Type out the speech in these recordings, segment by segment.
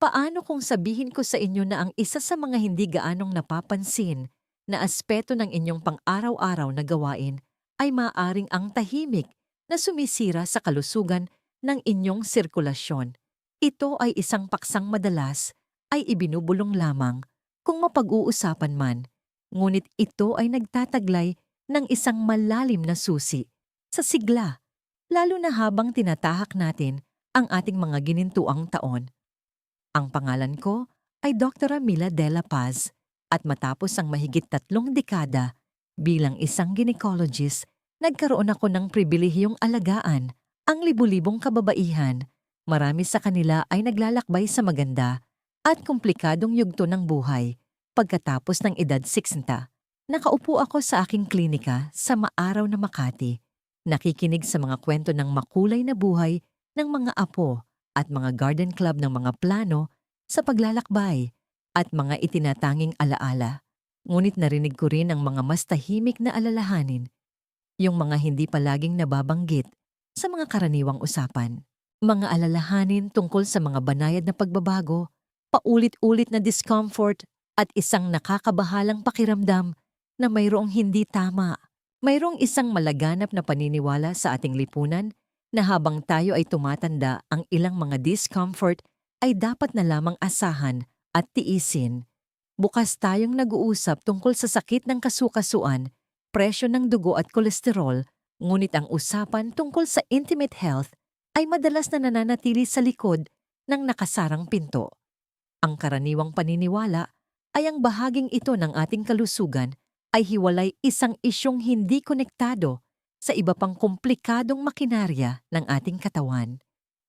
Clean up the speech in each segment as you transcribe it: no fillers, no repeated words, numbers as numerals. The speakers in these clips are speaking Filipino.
Paano kung sabihin ko sa inyo na ang isa sa mga hindi gaanong napapansin na aspeto ng inyong pang-araw-araw na gawain ay maaring ang tahimik na sumisira sa kalusugan ng inyong sirkulasyon? Ito ay isang paksang madalas ay ibinubulong lamang kung mapag-uusapan man, ngunit ito ay nagtataglay ng isang malalim na susi sa sigla, lalo na habang tinatahak natin ang ating mga ginintuang taon. Ang pangalan ko ay Dr. Mila De La Paz at matapos ang mahigit 3 dekada bilang isang gynecologist, nagkaroon ako ng pribilehiyong alagaan ang libu-libong kababaihan. Marami sa kanila ay naglalakbay sa maganda at komplikadong yugto ng buhay. Pagkatapos ng edad 60, nakaupo ako sa aking klinika sa maaraw na Makati, nakikinig sa mga kwento ng makulay na buhay ng mga apo at mga garden club ng mga plano sa paglalakbay at mga itinatanging alaala. Ngunit narinig ko rin ang mga mas tahimik na alalahanin, yung mga hindi palaging nababanggit sa mga karaniwang usapan. Mga alalahanin tungkol sa mga banayad na pagbabago, paulit-ulit na discomfort at isang nakakabahalang pakiramdam na mayroong hindi tama. Mayroong isang malaganap na paniniwala sa ating lipunan na habang tayo ay tumatanda, ang ilang mga discomfort ay dapat na lamang asahan at tiisin. Bukas tayong nag-uusap tungkol sa sakit ng kasukasuan, presyo ng dugo at kolesterol, ngunit ang usapan tungkol sa intimate health ay madalas na nananatili sa likod ng nakasarang pinto. Ang karaniwang paniniwala ay ang bahaging ito ng ating kalusugan ay hiwalay isang isyong hindi konektado sa iba pang komplikadong makinarya ng ating katawan.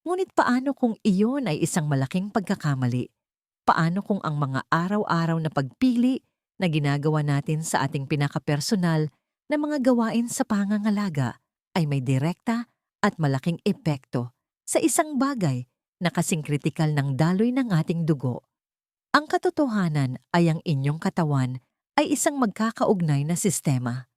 Ngunit paano kung iyon ay isang malaking pagkakamali? Paano kung ang mga araw-araw na pagpili na ginagawa natin sa ating pinakapersonal na mga gawain sa pangangalaga ay may direkta at malaking epekto sa isang bagay na kasing kritikal ng daloy ng ating dugo? Ang katotohanan ay ang inyong katawan ay isang magkakaugnay na sistema.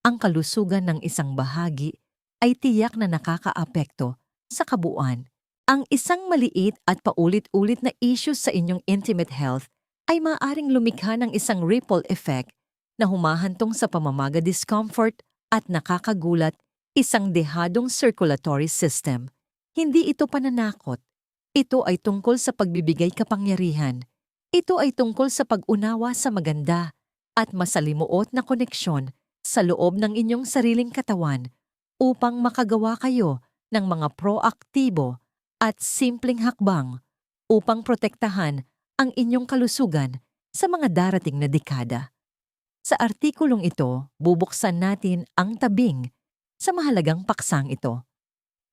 Ang kalusugan ng isang bahagi ay tiyak na nakakaapekto sa kabuuan. Ang isang maliit at paulit-ulit na issue sa inyong intimate health ay maaaring lumikha ng isang ripple effect na humahantong sa pamamaga discomfort at nakakagulat isang dehadong circulatory system. Hindi ito pananakot. Ito ay tungkol sa pagbibigay kapangyarihan. Ito ay tungkol sa pag-unawa sa maganda at masalimuot na koneksyon sa loob ng inyong sariling katawan upang makagawa kayo ng mga proaktibo at simpleng hakbang upang protektahan ang inyong kalusugan sa mga darating na dekada. Sa artikulong ito, bubuksan natin ang tabing sa mahalagang paksang ito.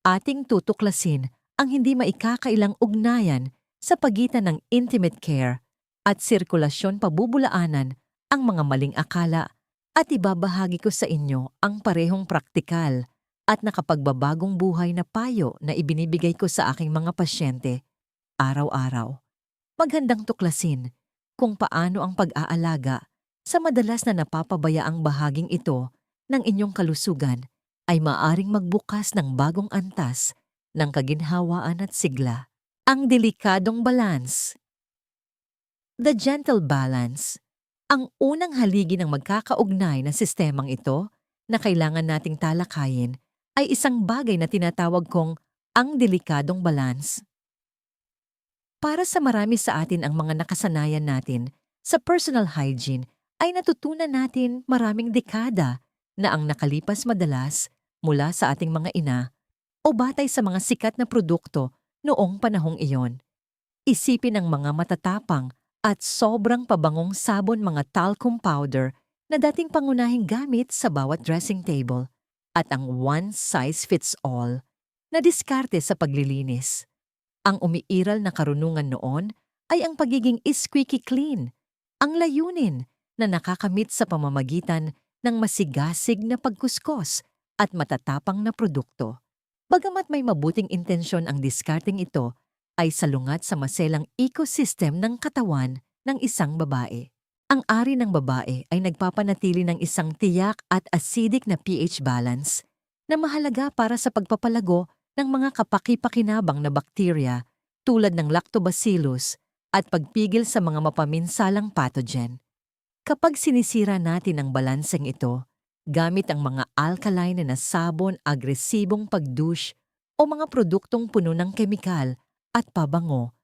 Ating tutuklasin ang hindi maikakailang ugnayan sa pagitan ng intimate care at sirkulasyon, pabubulaanan ang mga maling akala at ibabahagi ko sa inyo ang parehong praktikal at nakapagbabagong buhay na payo na ibinibigay ko sa aking mga pasyente araw-araw. Magandang tuklasin kung paano ang pag-aalaga sa madalas na napapabayaang bahaging ito ng inyong kalusugan ay maaring magbukas ng bagong antas ng kaginhawaan at sigla. Ang delikadong balance. The gentle balance. Ang unang haligi ng magkakaugnay na sistemang ito na kailangan nating talakayin ay isang bagay na tinatawag kong ang delikadong balance. Para sa marami sa atin ang mga nakasanayan natin sa personal hygiene ay natutunan natin maraming dekada na ang nakalipas madalas mula sa ating mga ina o batay sa mga sikat na produkto noong panahong iyon. Isipin ang mga matatapang at sobrang pabangong sabon, mga talcum powder na dating pangunahing gamit sa bawat dressing table at ang one-size-fits-all na diskarte sa paglilinis. Ang umiiral na karunungan noon ay ang pagiging squeaky clean, ang layunin na nakakamit sa pamamagitan ng masigasig na pagkuskos at matatapang na produkto. Bagamat may mabuting intensyon, ang diskarteng ito ay salungat sa maselang ecosystem ng katawan ng isang babae. Ang ari ng babae ay nagpapanatili ng isang tiyak at acidic na pH balance na mahalaga para sa pagpapalago ng mga kapaki-pakinabang na bakterya tulad ng lactobacillus at pagpigil sa mga mapaminsalang pathogen. Kapag sinisira natin ang balanseng ito, gamit ang mga alkaline na sabon, agresibong pagdouche o mga produktong puno ng kemikal at pabango,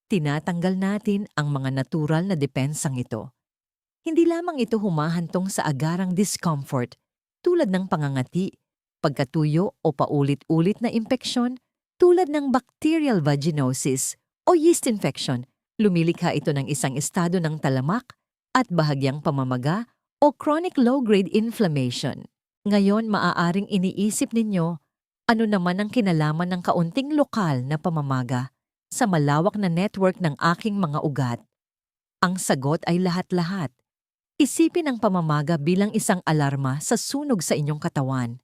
tinatanggal natin ang mga natural na depensang ito. Hindi lamang ito humahantong sa agarang discomfort tulad ng pangangati, pagkatuyo o paulit-ulit na impeksyon tulad ng bacterial vaginosis o yeast infection. Lumilikha ito ng isang estado ng talamak at bahagyang pamamaga o chronic low-grade inflammation. Ngayon, maaaring iniisip ninyo, ano naman ang kinalaman ng kaunting lokal na pamamaga sa malawak na network ng aking mga ugat? Ang sagot ay lahat-lahat. Isipin ang pamamaga bilang isang alarma sa sunog sa inyong katawan.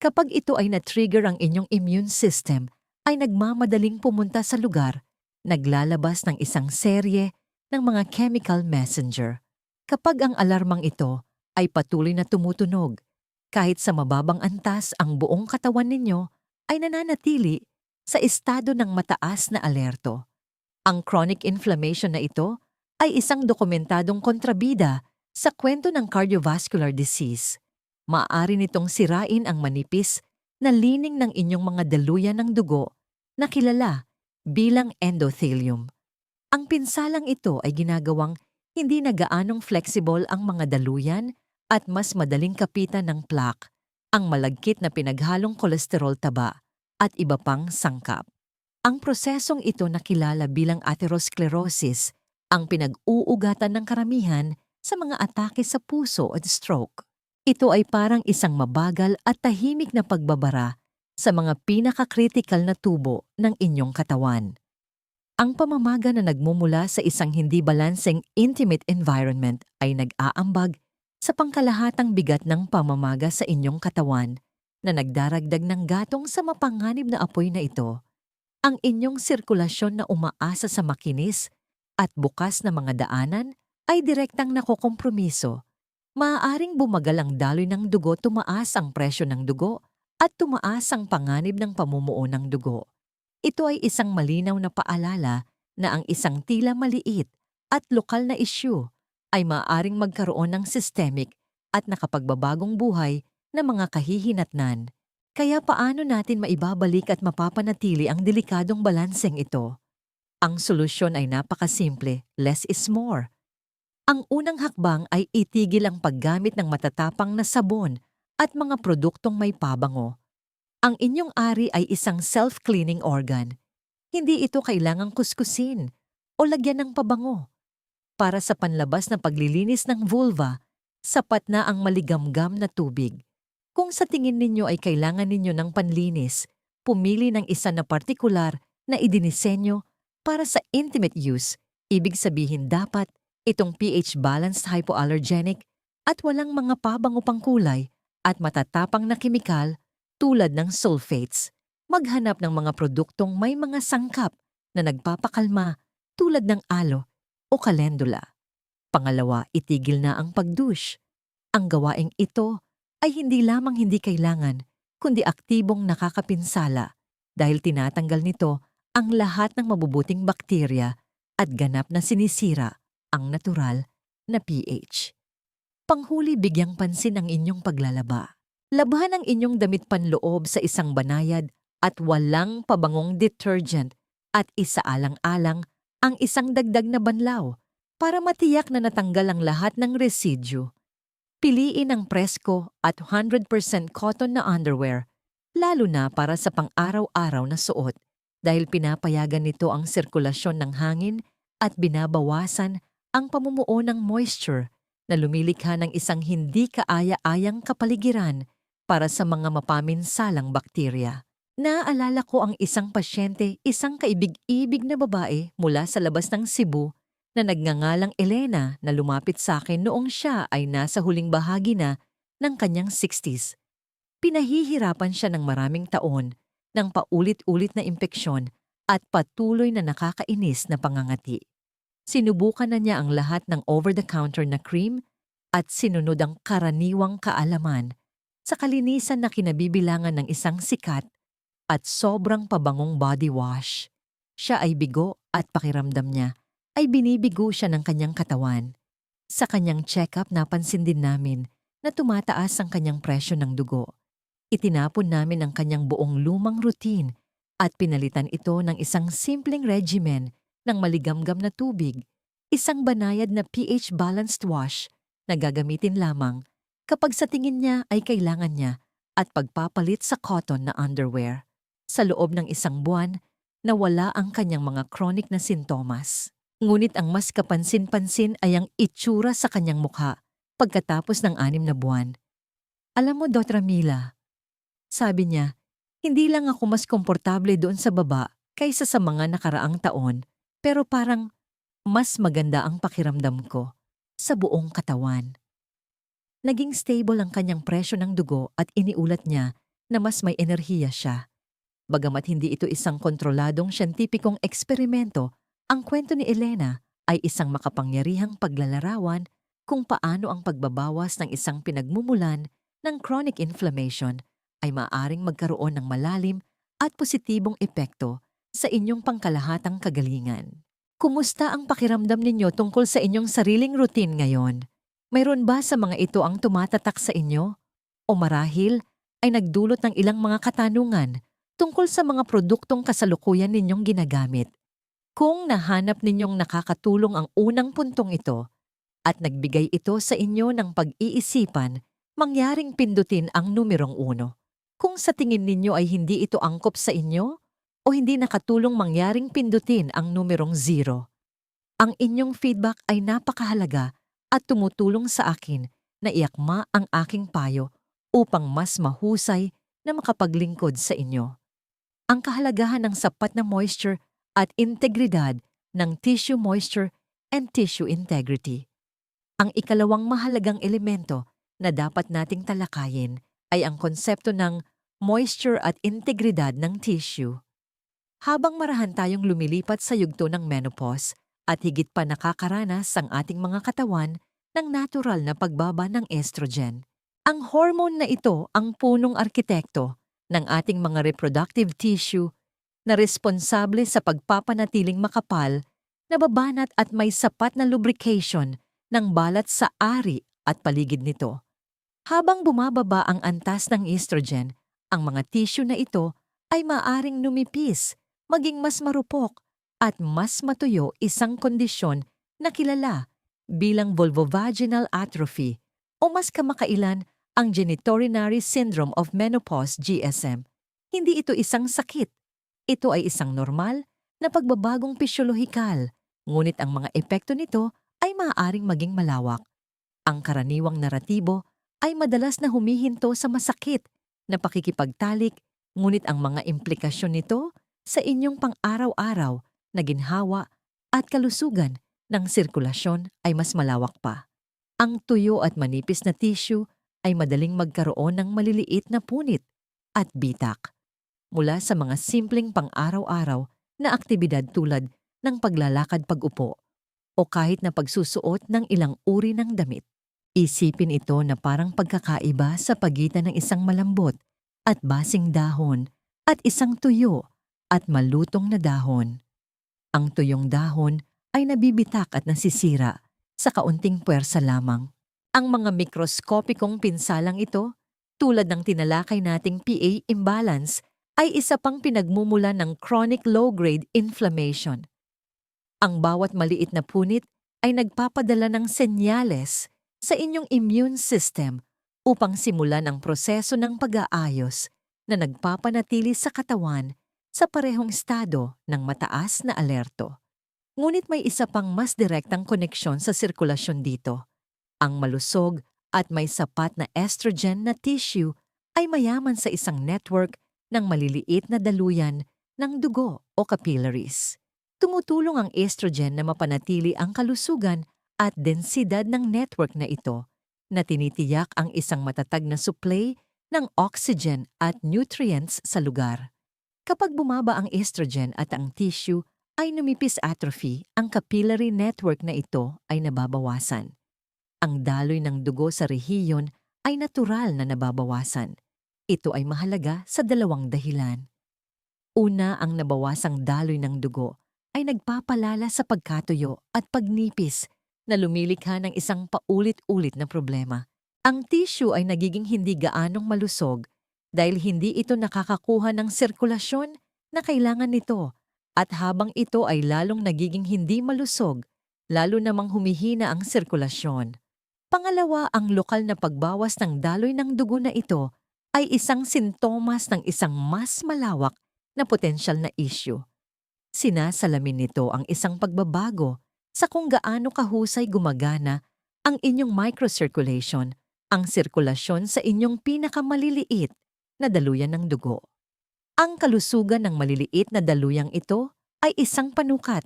Kapag ito ay na-trigger ang inyong immune system, ay nagmamadaling pumunta sa lugar, naglalabas ng isang serye ng mga chemical messenger. Kapag ang alarmang ito ay patuloy na tumutunog, kahit sa mababang antas ang buong katawan ninyo ay nananatili sa estado ng mataas na alerto. Ang chronic inflammation na ito ay isang dokumentadong kontrabida sa kwento ng cardiovascular disease. Maaari nitong sirain ang manipis na lining ng inyong mga daluyan ng dugo na kilala bilang endothelium. Ang pinsalang ito ay ginagawang hindi na gaanong flexible ang mga daluyan at mas madaling kapitan ng plaque, ang malagkit na pinaghalong kolesterol taba at iba pang sangkap. Ang prosesong ito na kilala bilang atherosclerosis ang pinag-uugatan ng karamihan sa mga atake sa puso at stroke. Ito ay parang isang mabagal at tahimik na pagbabara sa mga pinaka-critical na tubo ng inyong katawan. Ang pamamaga na nagmumula sa isang hindi balanseng intimate environment ay nag-aambag sa pangkalahatang bigat ng pamamaga sa inyong katawan na nagdaragdag ng gatong sa mapanganib na apoy na ito. Ang inyong sirkulasyon na umaasa sa makinis at bukas na mga daanan ay direktang nakokompromiso. Maaaring bumagal ang daloy ng dugo, tumaas ang presyo ng dugo, at tumaas ang panganib ng pamumuo ng dugo. Ito ay isang malinaw na paalala na ang isang tila maliit at lokal na issue ay maaaring magkaroon ng systemic at nakapagbabagong buhay na mga kahihinatnan. Kaya paano natin maibabalik at mapapanatili ang delikadong balanseng ito? Ang solusyon ay napakasimple, less is more. Ang unang hakbang ay itigil ang paggamit ng matatapang na sabon at mga produktong may pabango. Ang inyong ari ay isang self-cleaning organ. Hindi ito kailangang kuskusin o lagyan ng pabango. Para sa panlabas na paglilinis ng vulva, sapat na ang maligamgam na tubig. Kung sa tingin ninyo ay kailangan ninyo ng panlinis, pumili ng isa na partikular na idinisenyo para sa intimate use. Ibig sabihin dapat itong pH-balanced hypoallergenic at walang mga pabango pang kulay at matatapang na kemikal tulad ng sulfates. Maghanap ng mga produktong may mga sangkap na nagpapakalma tulad ng aloe o calendula. Pangalawa, itigil na ang pagdouche. Ang gawaing ito ay hindi lamang hindi kailangan, kundi aktibong nakakapinsala dahil tinatanggal nito ang lahat ng mabubuting bakterya at ganap na sinisira ang natural na pH. Panghuli, bigyang pansin ang inyong paglalaba. Labahan ang inyong damit panloob sa isang banayad at walang pabangong detergent at isaalang-alang ang isang dagdag na banlaw para matiyak na natanggal ang lahat ng residue. Piliin ang presko at 100% cotton na underwear, lalo na para sa pang-araw-araw na suot dahil pinapayagan nito ang sirkulasyon ng hangin at binabawasan ang pamumuo ng moisture na lumilikha ng isang hindi kaaya-ayang kapaligiran para sa mga mapaminsalang bakterya. Naaalala ko ang isang pasyente, isang kaibig-ibig na babae mula sa labas ng Cebu na nagngangalang Elena na lumapit sa akin noong siya ay nasa huling bahagi na ng kanyang 60s. Pinahihirapan siya ng maraming taon ng paulit-ulit na impeksyon at patuloy na nakakainis na pangangati. Sinubukan na niya ang lahat ng over-the-counter na cream at sinunod ang karaniwang kaalaman sa kalinisan na kinabibilangan ng isang sikat at sobrang pabangong body wash. Siya ay bigo at pakiramdam niya ay binibigo siya ng kanyang katawan. Sa kanyang check-up napansin din namin na tumataas ang kanyang presyo ng dugo. Itinapon namin ang kanyang buong lumang routine at pinalitan ito ng isang simpleng regimen ng maligamgam na tubig, isang banayad na pH-balanced wash na gagamitin lamang kapag sa tingin niya ay kailangan niya at pagpapalit sa cotton na underwear. Sa loob ng isang buwan, nawala ang kanyang mga chronic na sintomas. Ngunit ang mas kapansin-pansin ay ang itsura sa kanyang mukha pagkatapos ng 6 na buwan. Alam mo, Dr. Mila, sabi niya, hindi lang ako mas komportable doon sa baba kaysa sa mga nakaraang taon, pero parang mas maganda ang pakiramdam ko sa buong katawan. Naging stable ang kanyang presyo ng dugo at iniulat niya na mas may enerhiya siya. Bagamat hindi ito isang kontroladong siyentipikong eksperimento, ang kwento ni Elena ay isang makapangyarihang paglalarawan kung paano ang pagbabawas ng isang pinagmumulan ng chronic inflammation ay maaaring magkaroon ng malalim at positibong epekto sa inyong pangkalahatang kagalingan. Kumusta ang pakiramdam ninyo tungkol sa inyong sariling routine ngayon? Mayroon ba sa mga ito ang tumatatak sa inyo? O marahil ay nagdulot ng ilang mga katanungan tungkol sa mga produktong kasalukuyan ninyong ginagamit? Kung nahanap ninyong nakakatulong ang unang puntong ito at nagbigay ito sa inyo ng pag-iisipan, mangyaring pindutin ang numerong 1. Kung sa tingin ninyo ay hindi ito angkop sa inyo o hindi nakatulong, mangyaring pindutin ang numerong 0. Ang inyong feedback ay napakahalaga at tumutulong sa akin na iakma ang aking payo upang mas mahusay na makapaglingkod sa inyo. Ang kahalagahan ng sapat na moisture at integridad ng tissue moisture and tissue integrity. Ang ikalawang mahalagang elemento na dapat nating talakayin ay ang konsepto ng moisture at integridad ng tissue. Habang marahan tayong lumilipat sa yugto ng menopause at higit pa nakakaranas ang ating mga katawan ng natural na pagbaba ng estrogen, ang hormone na ito ang punong arkitekto ng ating mga reproductive tissue na responsable sa pagpapanatiling makapal, nababanat at may sapat na lubrication ng balat sa ari at paligid nito. Habang bumababa ang antas ng estrogen, ang mga tissue na ito ay maaring numipis, maging mas marupok at mas matuyo, isang kondisyon na kilala bilang vulvovaginal atrophy o mas kamakailan ang genitourinary syndrome of menopause GSM. Hindi ito isang sakit. Ito ay isang normal na pagbabagong pisyolohikal, ngunit ang mga epekto nito ay maaaring maging malawak. Ang karaniwang naratibo ay madalas na humihinto sa masakit na pakikipagtalik, ngunit ang mga implikasyon nito sa inyong pang-araw-araw na ginhawa at kalusugan ng sirkulasyon ay mas malawak pa. Ang tuyo at manipis na tissue ay madaling magkaroon ng maliliit na punit at bitak mula sa mga simpleng pang-araw-araw na aktibidad tulad ng paglalakad, pag-upo, o kahit na pagsusuot ng ilang uri ng damit. Isipin ito na parang pagkakaiba sa pagitan ng isang malambot at basing dahon at isang tuyo at malutong na dahon. Ang tuyong dahon ay nabibitak at nasisira sa kaunting puwersa lamang. Ang mga mikroskopikong pinsalang ito, tulad ng tinalakay nating pH imbalance, ay isa pang pinagmumulan ng chronic low-grade inflammation. Ang bawat maliit na punit ay nagpapadala ng senyales sa inyong immune system upang simulan ang proseso ng pag-aayos na nagpapanatili sa katawan sa parehong estado ng mataas na alerto. Ngunit may isa pang mas direktang koneksyon sa sirkulasyon dito. Ang malusog at may sapat na estrogen na tissue ay mayaman sa isang network ng maliliit na daluyan ng dugo o capillaries. Tumutulong ang estrogen na mapanatili ang kalusugan at densidad ng network na ito na tinitiyak ang isang matatag na supply ng oxygen at nutrients sa lugar. Kapag bumaba ang estrogen at ang tissue ay numipis, atrophy, ang capillary network na ito ay nababawasan. Ang daloy ng dugo sa rehiyon ay natural na nababawasan. Ito ay mahalaga sa 2 dahilan. Una, ang nabawasang daloy ng dugo ay nagpapalala sa pagkatuyo at pagnipis na lumilikha ng isang paulit-ulit na problema. Ang tissue ay nagiging hindi gaanong malusog dahil hindi ito nakakakuha ng sirkulasyon na kailangan nito, at habang ito ay lalong nagiging hindi malusog, lalo namang humihina ang sirkulasyon. Pangalawa, ang lokal na pagbawas ng daloy ng dugo na ito ay isang sintomas ng isang mas malawak na potensyal na issue. Sinasalamin nito ang isang pagbabago sa kung gaano kahusay gumagana ang inyong microcirculation, ang sirkulasyon sa inyong pinakamaliliit na daluyan ng dugo. Ang kalusugan ng maliliit na daluyang ito ay isang panukat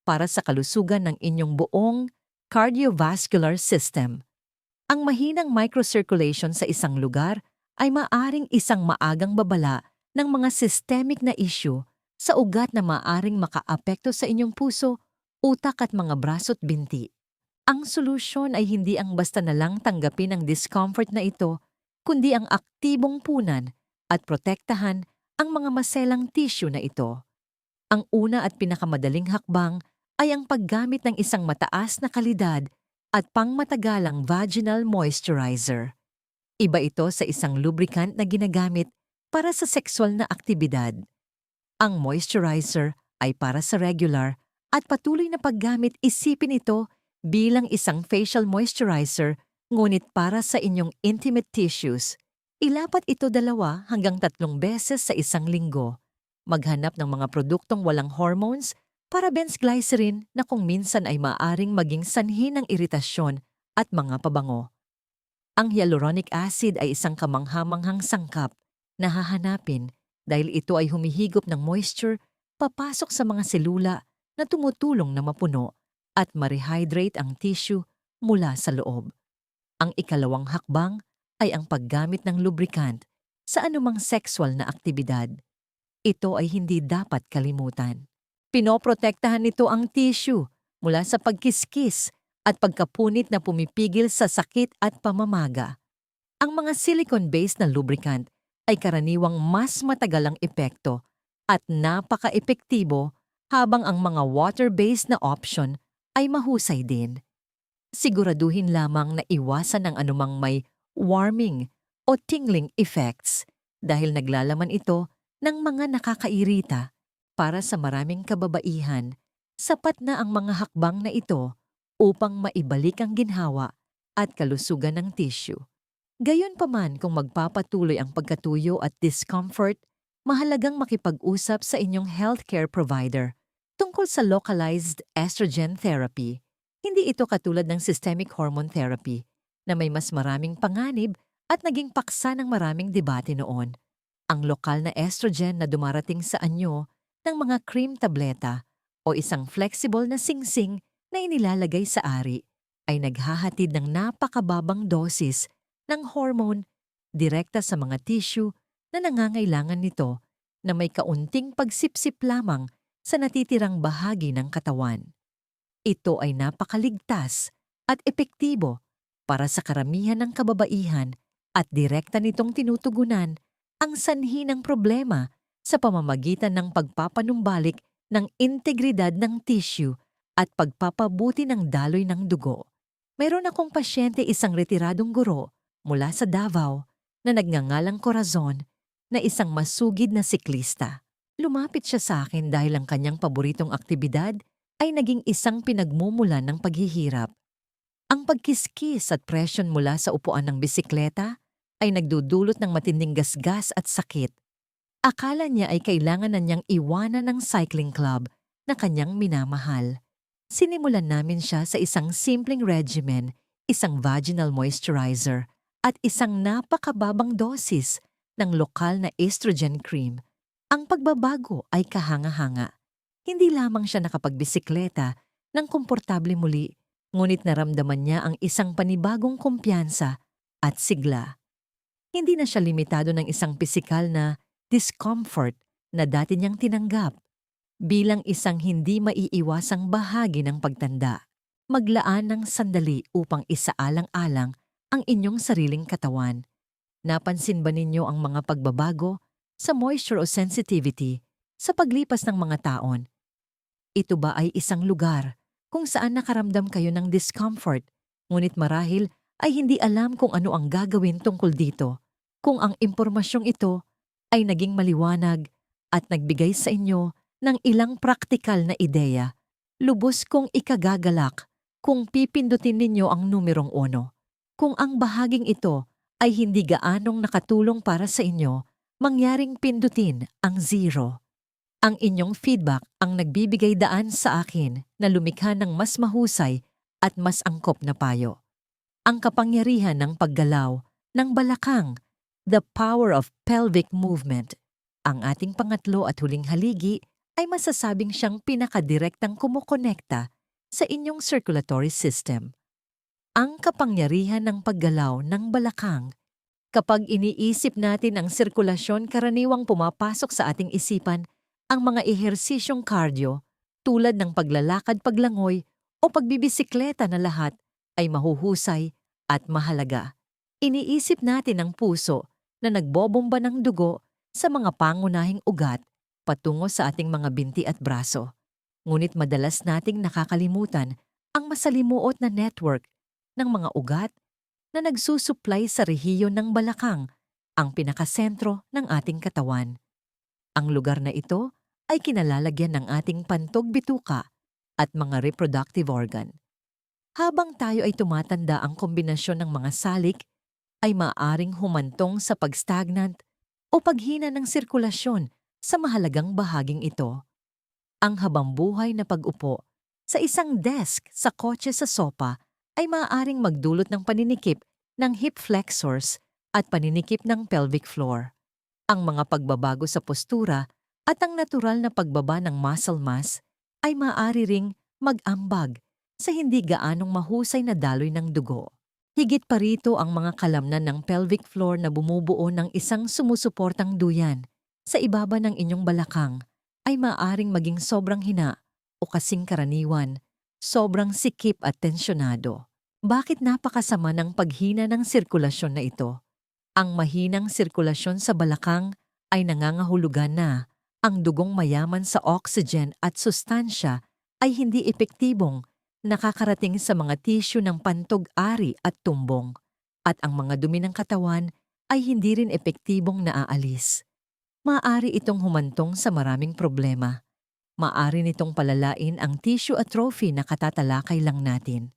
para sa kalusugan ng inyong buong cardiovascular system. Ang mahinang microcirculation sa isang lugar ay maaring isang maagang babala ng mga systemic na issue sa ugat na maaring makaapekto sa inyong puso, utak at mga braso't binti. Ang solusyon ay hindi ang basta na lang tanggapin ang discomfort na ito, kundi ang aktibong punan at protektahan ang mga maselang tissue na ito. Ang una at pinakamadaling hakbang ay ang paggamit ng isang mataas na kalidad at pangmatagalang vaginal moisturizer. Iba ito sa isang lubricant na ginagamit para sa sexual na aktibidad. Ang moisturizer ay para sa regular at patuloy na paggamit. Isipin ito bilang isang facial moisturizer, ngunit para sa inyong intimate tissues. Ilapat ito 2 hanggang 3 beses sa isang linggo. Maghanap ng mga produktong walang hormones, parabens, glycerin na kung minsan ay maaring maging sanhi ng iritasyon at mga pabango. Ang hyaluronic acid ay isang kamanghamanghang sangkap na hahanapin dahil ito ay humihigop ng moisture papasok sa mga selula na tumutulong na mapuno at ma-rehydrate ang tissue mula sa loob. Ang ikalawang hakbang ay ang paggamit ng lubricant sa anumang sexual na aktibidad. Ito ay hindi dapat kalimutan. Pinoprotektahan nito ang tissue mula sa pagkiskis at pagkapunit na pumipigil sa sakit at pamamaga. Ang mga silicone-based na lubricant ay karaniwang mas matagal ang epekto at napaka-epektibo, habang ang mga water-based na option ay mahusay din. Siguraduhin lamang na iwasan ang anumang may warming o tingling effects dahil naglalaman ito ng mga nakakairita. Para sa maraming kababaihan, sapat na ang mga hakbang na ito upang maibalik ang ginhawa at kalusugan ng tissue. Gayunpaman, kung magpapatuloy ang pagkatuyo at discomfort, mahalagang makipag-usap sa inyong healthcare provider tungkol sa localized estrogen therapy. Hindi ito katulad ng systemic hormone therapy na may mas maraming panganib at naging paksa ng maraming debate noon. Ang lokal na estrogen na dumarating sa anyo ng mga cream tableta o isang flexible na singsing na inilalagay sa ari ay naghahatid ng napakababang dosis ng hormone direkta sa mga tissue na nangangailangan nito na may kaunting pagsipsip lamang sa natitirang bahagi ng katawan. Ito ay napakaligtas at epektibo para sa karamihan ng kababaihan at direkta nitong tinutugunan ang sanhi ng problema sa pamamagitan ng pagpapanumbalik ng integridad ng tissue at pagpapabuti ng daloy ng dugo. Mayroon akong pasyente, isang retiradong guro mula sa Davao na nagngangalang Corazon, na isang masugid na siklista. Lumapit siya sa akin dahil ang kanyang paboritong aktibidad ay naging isang pinagmumulan ng paghihirap. Ang pagkiskis at presyon mula sa upuan ng bisikleta ay nagdudulot ng matinding gasgas at sakit. Akala niya ay kailangan na niyang iwanan ng cycling club na kanyang minamahal. Sinimulan namin siya sa isang simpleng regimen, isang vaginal moisturizer at isang napakababang dosis ng lokal na estrogen cream. Ang pagbabago ay kahanga-hanga. Hindi lamang siya nakapagbisikleta ng komportable muli, ngunit naramdaman niya ang isang panibagong kumpiyansa at sigla. Hindi na siya limitado ng isang pisikal na discomfort na dati niyang tinanggap bilang isang hindi maiiwasang bahagi ng pagtanda. Maglaan ng sandali upang isaalang-alang ang inyong sariling katawan. Napansin ba ninyo ang mga pagbabago sa moisture o sensitivity sa paglipas ng mga taon? Ito ba ay isang lugar kung saan nakaramdam kayo ng discomfort, ngunit marahil ay hindi alam kung ano ang gagawin tungkol dito? Kung ang impormasyong ito ay naging maliwanag at nagbigay sa inyo ng ilang praktikal na ideya, lubos kong ikagagalak kung pipindutin ninyo ang numerong 1. Kung ang bahaging ito ay hindi gaanong nakatulong para sa inyo, mangyaring pindutin ang 0. Ang inyong feedback ang nagbibigay daan sa akin na lumikha ng mas mahusay at mas angkop na payo. Ang kapangyarihan ng paggalaw ng balakang, the power of pelvic movement. Ang ating pangatlo at huling haligi ay masasabing siyang pinakadirektang kumukonekta sa inyong circulatory system. Ang kapangyarihan ng paggalaw ng balakang. Kapag iniisip natin ang sirkulasyon, karaniwang pumapasok sa ating isipan ang mga ehersisyong cardio tulad ng paglalakad, paglangoy o pagbibisikleta na lahat ay mahuhusay at mahalaga. Iniisip natin ang puso na nagbobomba ng dugo sa mga pangunahing ugat patungo sa ating mga binti at braso. Ngunit madalas nating nakakalimutan ang masalimuot na network ng mga ugat na nagsusuplay sa rehiyon ng balakang, ang pinakasentro ng ating katawan. Ang lugar na ito ay kinalalagyan ng ating pantog bituka at mga reproductive organ. Habang tayo ay tumatanda, ang kombinasyon ng mga salik ay maaaring humantong sa pagstagnant o paghina ng sirkulasyon sa mahalagang bahaging ito. Ang habambuhay na pag-upo sa isang desk, sa kotse, sa sopa ay maaaring magdulot ng paninikip ng hip flexors at paninikip ng pelvic floor. Ang mga pagbabago sa postura at ang natural na pagbaba ng muscle mass ay maaari ring mag-ambag sa hindi gaanong mahusay na daloy ng dugo. Higit pa rito, ang mga kalamnan ng pelvic floor na bumubuo ng isang sumusuportang duyan sa ibaba ng inyong balakang ay maaaring maging sobrang hina o kasing karaniwan, sobrang sikip at tensyonado. Bakit napakasama ng paghina ng sirkulasyon na ito? Ang mahinang sirkulasyon sa balakang ay nangangahulugan na ang dugong mayaman sa oxygen at sustansya ay hindi epektibong nakakarating sa mga tissue ng pantog-ari at tumbong, at ang mga dumi ng katawan ay hindi rin epektibong naaalis. Maaari itong humantong sa maraming problema. Maaari nitong palalain ang tissue atrophy na katatalakay lang natin.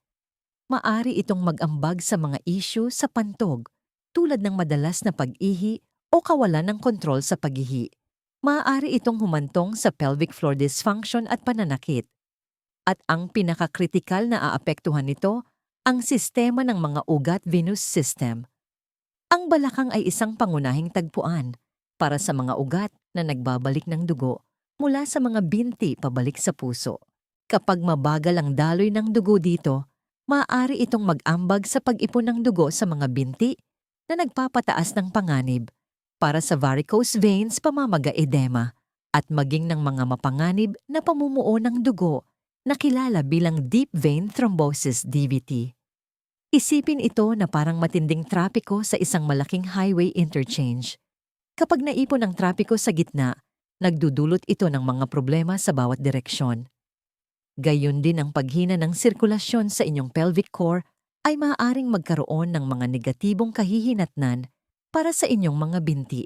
Maaari itong mag-ambag sa mga issue sa pantog tulad ng madalas na pag-ihi o kawalan ng kontrol sa pag-ihi. Maaari itong humantong sa pelvic floor dysfunction at pananakit. At ang pinakakritikal na aapektuhan nito, ang sistema ng mga ugat venous system. Ang balakang ay isang pangunahing tagpuan para sa mga ugat na nagbabalik ng dugo mula sa mga binti pabalik sa puso. Kapag mabagal ang daloy ng dugo dito, maaari itong mag-ambag sa pag-ipon ng dugo sa mga binti na nagpapataas ng panganib para sa varicose veins, pamamaga, edema, at maging ng mga mapanganib na pamumuo ng dugo na kilala bilang deep vein thrombosis, DVT. Isipin ito na parang matinding trapiko sa isang malaking highway interchange. Kapag naipon ang trapiko sa gitna, nagdudulot ito ng mga problema sa bawat direksyon. Gayon din ang paghina ng sirkulasyon sa inyong pelvic core ay maaaring magkaroon ng mga negatibong kahihinatnan para sa inyong mga binti.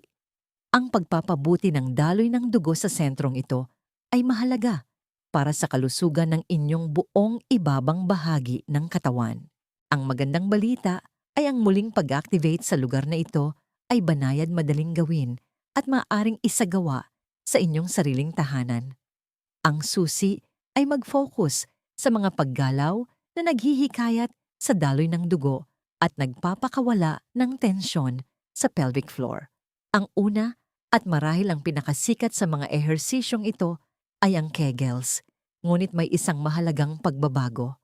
Ang pagpapabuti ng daloy ng dugo sa sentrong ito ay mahalaga para sa kalusugan ng inyong buong ibabang bahagi ng katawan. Ang magandang balita ay ang muling pag-activate sa lugar na ito ay banayad, madaling gawin at maaaring isagawa sa inyong sariling tahanan. Ang susi ay mag-focus sa mga paggalaw na naghihikayat sa daloy ng dugo at nagpapakawala ng tensyon sa pelvic floor. Ang una at marahil ang pinakasikat sa mga ehersisyong ito ay ang Kegels, ngunit may isang mahalagang pagbabago.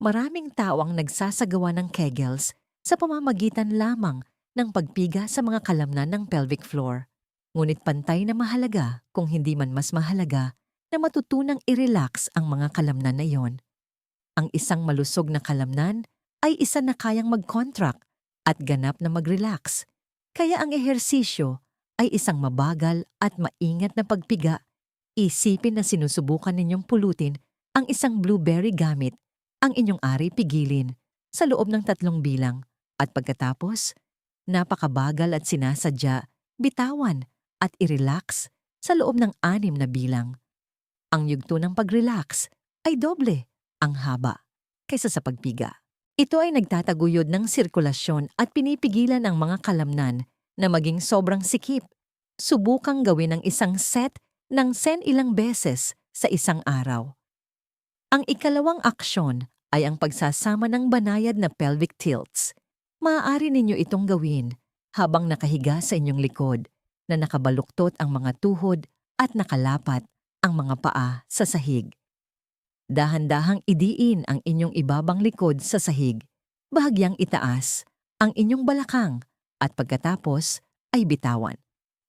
Maraming tao ang nagsasagawa ng Kegels sa pamamagitan lamang ng pagpiga sa mga kalamnan ng pelvic floor. Ngunit pantay na mahalaga, kung hindi man mas mahalaga, na matutunang i-relax ang mga kalamnan na iyon. Ang isang malusog na kalamnan ay isa na kayang mag-contract at ganap na mag-relax. Kaya ang ehersisyo ay isang mabagal at maingat na pagpiga Isipin na sinusubukan ninyong pulutin ang isang blueberry gamit ang inyong ari pigilin sa loob ng 3 bilang at pagkatapos, napakabagal at sinasadya, bitawan at i-relax sa loob ng 6 na bilang. Ang yugto ng pag-relax ay doble ang haba kaysa sa pagpiga. Ito ay nagtataguyod ng sirkulasyon at pinipigilan ang mga kalamnan na maging sobrang sikip. Subukang gawin ang isang set ng 10 ilang beses sa isang araw. Ang ikalawang aksyon ay ang pagsasama ng banayad na pelvic tilts. Maaari ninyo itong gawin habang nakahiga sa inyong likod na nakabaluktot ang mga tuhod at nakalapat ang mga paa sa sahig. Dahan-dahang idiin ang inyong ibabang likod sa sahig, bahagyang itaas ang inyong balakang at pagkatapos ay bitawan.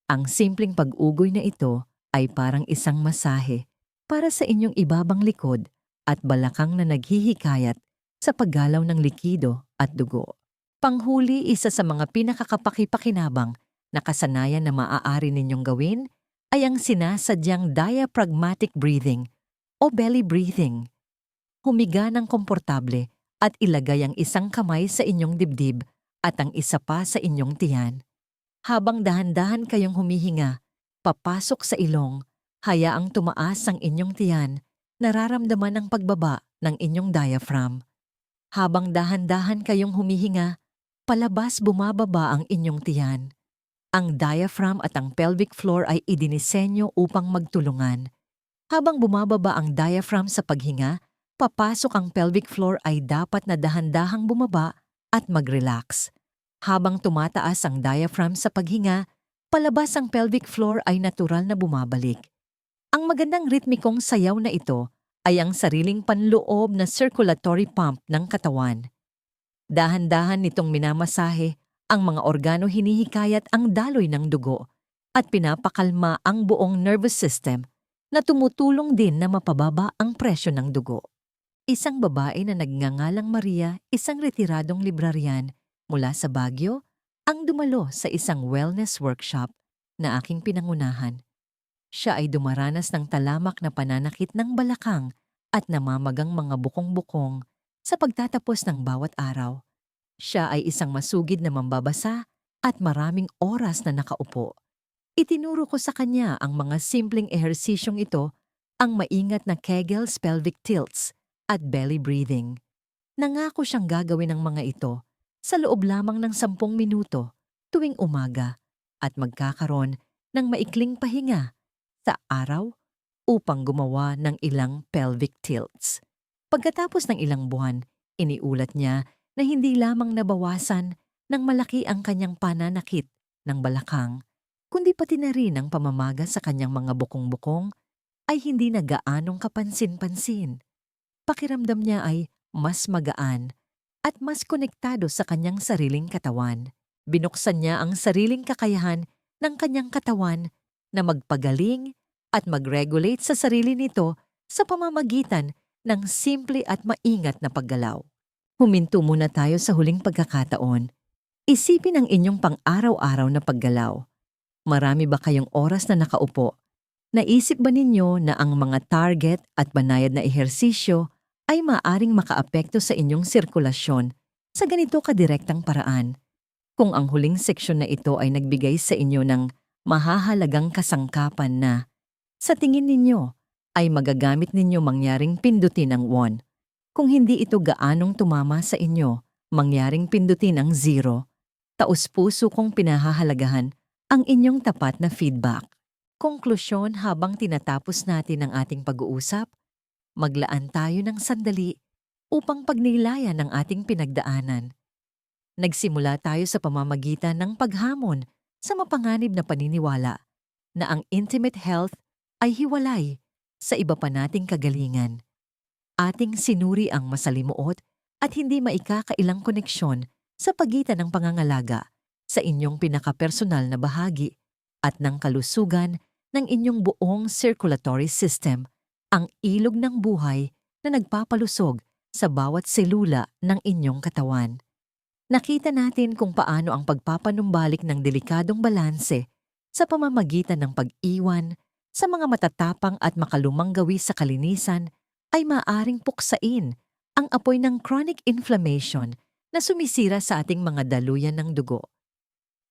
Ang simpleng pag-ugoy na ito ay parang isang masahe para sa inyong ibabang likod at balakang na naghihikayat sa paggalaw ng likido at dugo. Panghuli, isa sa mga pinakakapakipakinabang na kasanayan na maaari ninyong gawin ay ang sinasadyang diaphragmatic breathing o belly breathing. Humiga ng komportable at ilagay ang isang kamay sa inyong dibdib at ang isa pa sa inyong tiyan. Habang dahan-dahan kayong humihinga, papasok sa ilong, hayaang tumaas ang inyong tiyan, nararamdaman ang pagbaba ng inyong diaphragm. Habang dahan-dahan kayong humihinga, palabas bumababa ang inyong tiyan. Ang diaphragm at ang pelvic floor ay idinisenyo upang magtulungan. Habang bumababa ang diaphragm sa paghinga, papasok ang pelvic floor ay dapat na dahan-dahang bumaba at mag-relax. Habang tumataas ang diaphragm sa paghinga, palabas ang pelvic floor ay natural na bumabalik. Ang magandang ritmikong sayaw na ito ay ang sariling panloob na circulatory pump ng katawan. Dahan-dahan nitong minamasahe ang mga organo, hinihikayat ang daloy ng dugo at pinapakalma ang buong nervous system na tumutulong din na mapababa ang presyo ng dugo. Isang babae na nagngangalang Maria, isang retiradong librarian mula sa Baguio, ang dumalo sa isang wellness workshop na aking pinangunahan. Siya ay dumaranas ng talamak na pananakit ng balakang at namamagang mga bukong-bukong sa pagtatapos ng bawat araw. Siya ay isang masugid na mambabasa at maraming oras na nakaupo. Itinuro ko sa kanya ang mga simpleng ehersisyong ito, ang maingat na Kegel's pelvic tilts at belly breathing. Nangako siyang gagawin ang mga ito sa loob lamang ng 10 minuto tuwing umaga at magkakaroon ng maikling pahinga sa araw upang gumawa ng ilang pelvic tilts. Pagkatapos ng ilang buwan, iniulat niya na hindi lamang nabawasan ng malaki ang kanyang pananakit ng balakang, kundi pati na rin ang pamamaga sa kanyang mga bukong-bukong ay hindi na gaanong kapansin-pansin. Pakiramdam niya ay mas magaan at mas konektado sa kanyang sariling katawan. Binuksan niya ang sariling kakayahan ng kanyang katawan na magpagaling at mag-regulate sa sarili nito sa pamamagitan ng simple at maingat na paggalaw. Huminto muna tayo sa huling pagkakataon. Isipin ang inyong pang-araw-araw na paggalaw. Marami ba kayong oras na nakaupo? Naisip ba ninyo na ang mga target at banayad na ehersisyo ay maaring makaapekto sa inyong sirkulasyon sa ganito kadirektang paraan? Kung ang huling seksyon na ito ay nagbigay sa inyo ng mahahalagang kasangkapan na, sa tingin ninyo, ay magagamit ninyo mangyaring pindutin ang 1. Kung hindi ito gaanong tumama sa inyo, mangyaring pindutin ang 0. Taus-puso kong pinahahalagahan ang inyong tapat na feedback. Konklusyon, habang tinatapos natin ang ating pag-uusap, maglaan tayo ng sandali upang pagnilayan ang ating pinagdaanan. Nagsimula tayo sa pamamagitan ng paghamon sa mapanganib na paniniwala na ang intimate health ay hiwalay sa iba pa nating kagalingan. Ating sinuri ang masalimuot at hindi maikakailang koneksyon sa pagitan ng pangangalaga sa inyong pinakapersonal na bahagi at ng kalusugan ng inyong buong circulatory system, ang ilog ng buhay na nagpapalusog sa bawat selula ng inyong katawan. Nakita natin kung paano ang pagpapanumbalik ng delikadong balanse sa pamamagitan ng pag-iwan sa mga matatapang at makalumang gawi sa kalinisan ay maaring puksain ang apoy ng chronic inflammation na sumisira sa ating mga daluyan ng dugo.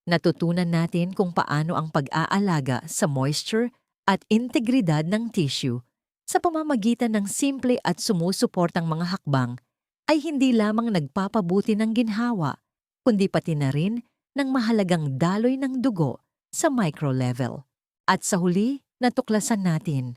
Natutunan natin kung paano ang pag-aalaga sa moisture at integridad ng tissue sa pamamagitan ng simple at sumusuportang mga hakbang ay hindi lamang nagpapabuti ng ginhawa, kundi pati na rin ng mahalagang daloy ng dugo sa micro level. At sa huli, natuklasan natin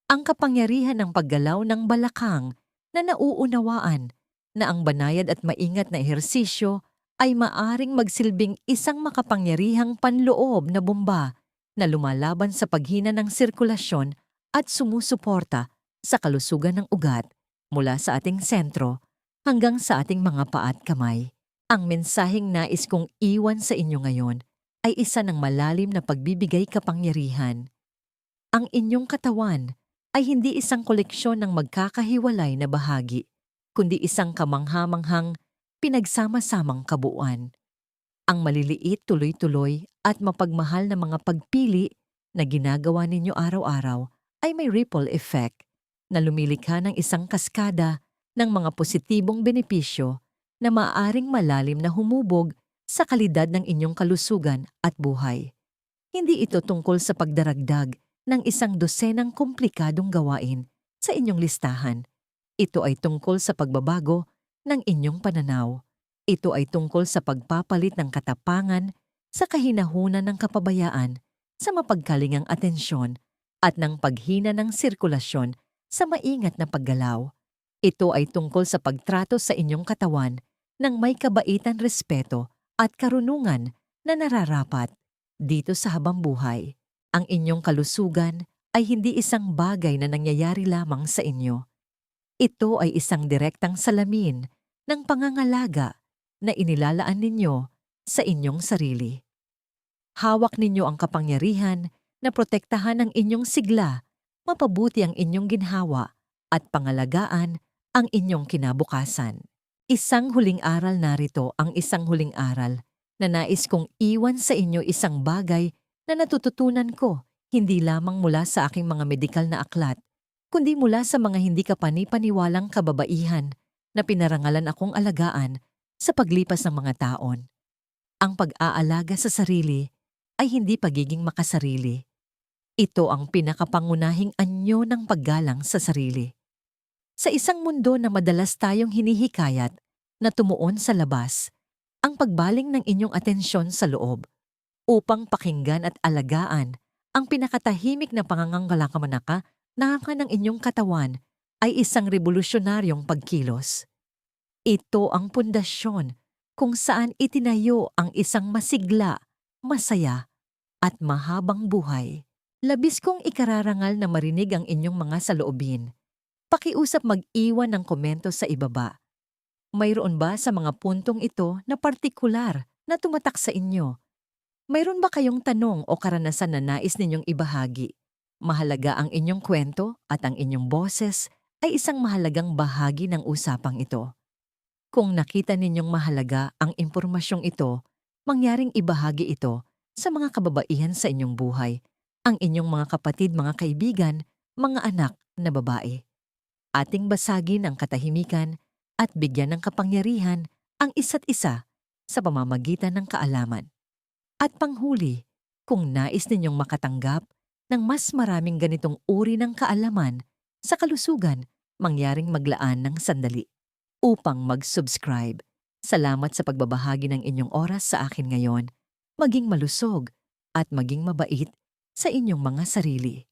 ang kapangyarihan ng paggalaw ng balakang na nauunawaan na ang banayad at maingat na ehersisyo ay maaring magsilbing isang makapangyarihang panloob na bomba na lumalaban sa paghina ng sirkulasyon at sumusuporta sa kalusugan ng ugat mula sa ating sentro hanggang sa ating mga paa at kamay. Ang mensaheng nais kong iwan sa inyo ngayon ay isa ng malalim na pagbibigay kapangyarihan. Ang inyong katawan ay hindi isang koleksyon ng magkakahiwalay na bahagi, kundi isang kamangha-manghang pinagsama-samang kabuuan. Ang maliliit, tuloy-tuloy at mapagmahal na mga pagpili na ginagawa ninyo araw-araw ay may ripple effect na lumilikha ng isang kaskada ng mga positibong benepisyo na maaaring malalim na humubog sa kalidad ng inyong kalusugan at buhay. Hindi ito tungkol sa pagdaragdag ng isang dosenang komplikadong gawain sa inyong listahan. Ito ay tungkol sa pagbabago ng inyong pananaw. Ito ay tungkol sa pagpapalit ng katapangan sa kahinahunan ng kapabayaan sa mapagkalingang atensyon at ng paghina ng sirkulasyon sa maingat na paggalaw. Ito ay tungkol sa pagtrato sa inyong katawan ng may kabaitan, respeto at karunungan na nararapat dito sa habang buhay. Ang inyong kalusugan ay hindi isang bagay na nangyayari lamang sa inyo. Ito ay isang direktang salamin ng pangangalaga na inilalaan ninyo sa inyong sarili. Hawak ninyo ang kapangyarihan na protektahan ang inyong sigla, mapabuti ang inyong ginhawa at pangalagaan ang inyong kinabukasan. Isang huling aral narito ang isang huling aral na nais kong iwan sa inyo, isang bagay na natututunan ko hindi lamang mula sa aking mga medikal na aklat, kundi mula sa mga hindi kapani-paniwalang kababaihan na pinarangalan akong alagaan sa paglipas ng mga taon. Ang pag-aalaga sa sarili ay hindi pagiging makasarili. Ito ang pinakapangunahing anyo ng paggalang sa sarili. Sa isang mundo na madalas tayong hinihikayat na tumuon sa labas, ang pagbaling ng inyong atensyon sa loob upang pakinggan at alagaan ang pinakatahimik na pangangalamanaka ng inyong katawan ay isang revolusyonaryong pagkilos. Ito ang pundasyon kung saan itinayo ang isang masigla, masaya, at mahabang buhay. Labis kong ikararangal na marinig ang inyong mga saloobin. Pakiusap mag-iwan ng komento sa ibaba. Mayroon ba sa mga puntong ito na partikular na tumatak sa inyo? Mayroon ba kayong tanong o karanasan na nais ninyong ibahagi? Mahalaga ang inyong kwento at ang inyong boses ay isang mahalagang bahagi ng usapang ito. Kung nakita ninyong mahalaga ang impormasyong ito, mangyaring ibahagi ito sa mga kababaihan sa inyong buhay, ang inyong mga kapatid, mga kaibigan, mga anak na babae. Ating basagin ang katahimikan at bigyan ng kapangyarihan ang isa't isa sa pamamagitan ng kaalaman. At panghuli, kung nais ninyong makatanggap ng mas maraming ganitong uri ng kaalaman sa kalusugan, mangyaring maglaan ng sandali upang mag-subscribe. Salamat sa pagbabahagi ng inyong oras sa akin ngayon. Maging malusog at maging mabait sa inyong mga sarili.